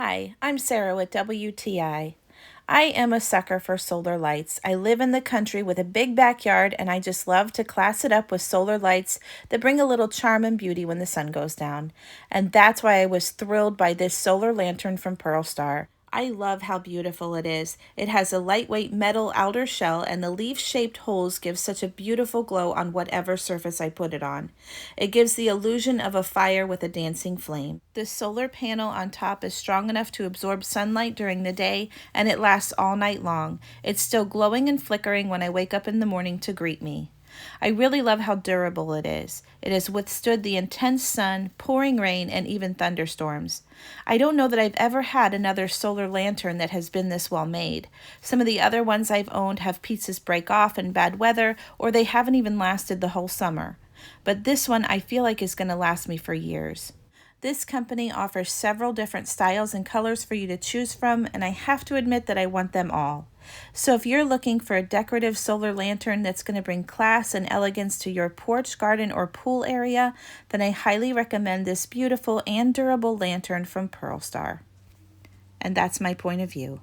Hi, I'm Sarah with WTI. I am a sucker for solar lights. I live in the country with a big backyard, and I just love to class it up with solar lights that bring a little charm and beauty when the sun goes down. And that's why I was thrilled by this solar lantern from Pearlstar. I love how beautiful it is. It has a lightweight metal outer shell, and the leaf-shaped holes give such a beautiful glow on whatever surface I put it on. It gives the illusion of a fire with a dancing flame. The solar panel on top is strong enough to absorb sunlight during the day, and it lasts all night long. It's still glowing and flickering when I wake up in the morning to greet me. I really love how durable it is. It has withstood the intense sun, pouring rain, and even thunderstorms. I don't know that I've ever had another solar lantern that has been this well made. Some of the other ones I've owned have pieces break off in bad weather, or they haven't even lasted the whole summer. But this one I feel like is going to last me for years. This company offers several different styles and colors for you to choose from, and I have to admit that I want them all. So if you're looking for a decorative solar lantern that's going to bring class and elegance to your porch, garden, or pool area, then I highly recommend this beautiful and durable lantern from Pearlstar. And that's my point of view.